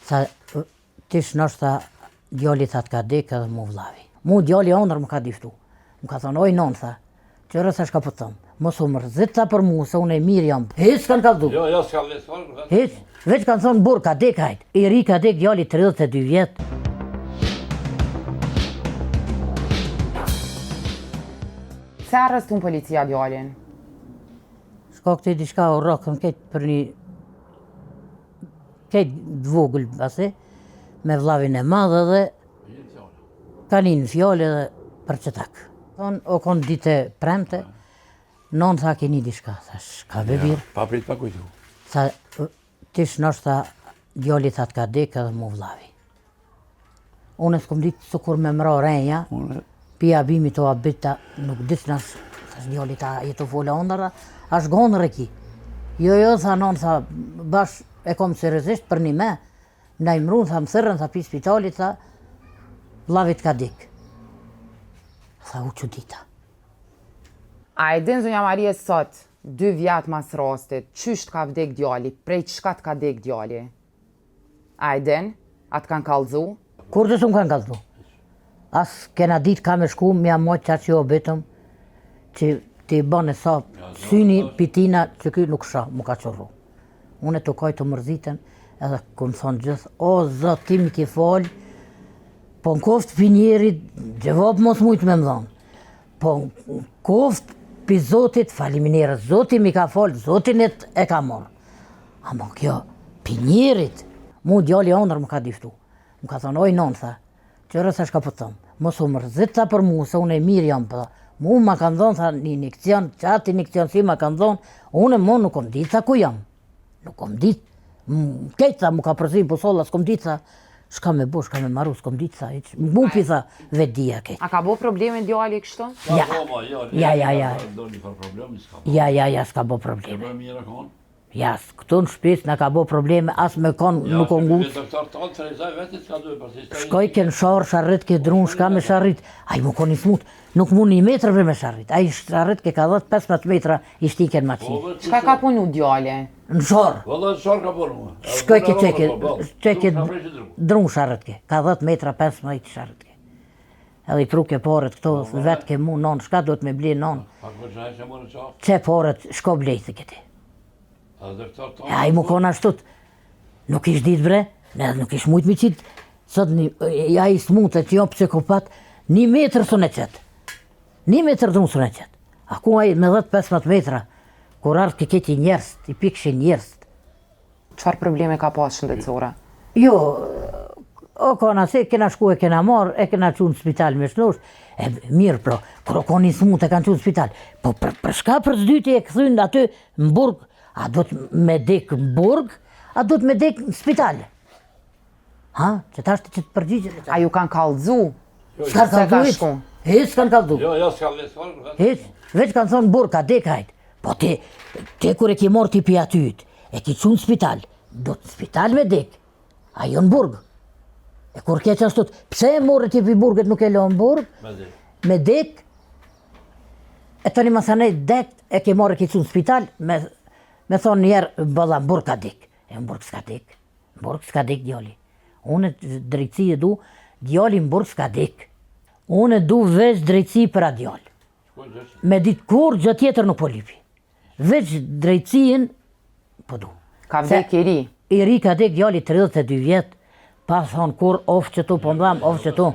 Tha, tish nështë djali tha të ka dek edhe mu vllavi. Mu djali ondër më ka diftu. Më ka thonë, oj non, tha, qërë sa shka po thëmë, mos u mërzit tha për mu, se unë e mirë jam. Hec kanë kaldu. Jo, s'ka lesë. Hec, veç kanë thonë burë ka dek hajt. I ri ka dek djali 32 vjetë. Se arrestun policia djalin? Shka këti diçka u rokën këtë për një këtë dvogël basi, me vllavin e madhe dhe kanin fjale dhe për qëtak. Thonë, o konë dite premte, non tha keni diçka, thash, ka bebir. Pa prit pa kujtu. Tha, tish nështë djali tha të ka dek edhe mu vllavi. Unë s'kom ditë së kur me mra renja, pia bimi të abita, nuk ditë nësë, thash djali ta jetu fola ondara, ashtë gondër e ki. Jo, tha non, tha, bash e kom seriozisht për një me, na i mrun, tha, më thërën, tha, pi spitalit, tha, vllavit ka dek. Tha, u qudita. A e din zonja Marie sot, 2 vjatë mas rastit, qysht ka vdek djali, prej qka të ka dek djali? A e din? A të kanë kallëzu? Kur të më kanë kallëzu? As kena ditë ka me shku, mja mojtë qa që jo betëm, që ti bane sa syni pitina që ky nuk shah, mu ka qërru. Unë e të kaj të mërziten, edhe këmë thonë gjithë, o zot ti mi ki falë, po në koftë pi njerit, gjevab mos mujtë me më dhonë. Po në koftë pi zotit, faliminere, zotit mi ka falë, zotin e ka morë. Amo kjo, pi njerit, mu djali ondër më ka diftu. Më ka thonë, oj non, tha, qërë sa shka po thëmë, mos u mërzit tha për mu, se unë e mirë jam për. Mu ma kanë dhonë, tha, një injekcion, qatë injekcion si ma kanë dhonë, unë mu nuk kom ditë, tha, ku jam. Nuk kom ditë, kejtë, tha, mu ka përzi busolla, s'kom ditë, tha, shka me bo, shka me maru, s'kom ditë, tha, mupi, tha, vedia kejtë. A ka bo probleme djali kështu? Ja, s'ka bo probleme. Ja, këtu në shpis në ka bo probleme, as me konë nuk o ngutë. Shkoj kënë sharë, sharrit ke drunë, shka me sharrit, a i mu koni smutë, nuk mu 1 metër për me sharrit, a i sharrit ke ka 15 metra i shtiken ma qinë. Qka ka punu djali? Në sharë. Valla në sharë ka punu. Shkoj ke qeke drunë sharrit ke, ka 10 metra 15 sharrit ke. Edhe i truke poret këto, vetë ke mu non, shka do të me ble non. Që poret, shko blejtë këti. Ja, i mu kona shtut, nuk ish dit bre, nuk ish mujt mi qitë, sot ja i smute që jo psikopat, 1 metër së në qëtë, 1 metër dhunë së në qëtë. A ku a i me 10-15 metra, kur ardhë ke keti njerëst, i pikshin njerëst. Qfar probleme ka pas shëndetësore? Jo, o kona se kena shku e kena marë, e kena qunë spital me shnosh, e mirë pro, kur o koni smute kanë qunë spital, po për shka për zdyti e këthynë aty në burg, a do të me dek në burg, a do të me dek në spital? Ha? Që ta është që të përgjigjë? A ju kanë kallëzu? S'ka kallëzu? Hec s'kanë kallëzu. Jo, s'ka lesë. Hec, veç kanë thonë burg, ka dek hajt. Po te kur e ki morë ti pi atyt, e ki qunë spital, do të spital me dek, a jo në burg. E kur ke që ashtut, pse e morë ti pi burget nuk e lo në burg? Me dek, e të një më thanej dek, e ki morë e ki qunë spital, me thonë njerë, bëlla, në burg ka dek. E në burg s'ka dek. Në burg s'ka dek djali. Unë drejtësi e du, djali në burg s'ka dek. Unë du veç drejtësi për a djali. Me ditë kur gjë tjetër nuk po lipi. Veç drejtësien, po du. Ka vdek i ri? I ri ka dek djali 32 vjetë, pa thonë kur ofë që tu, po mbam, ofë që tu.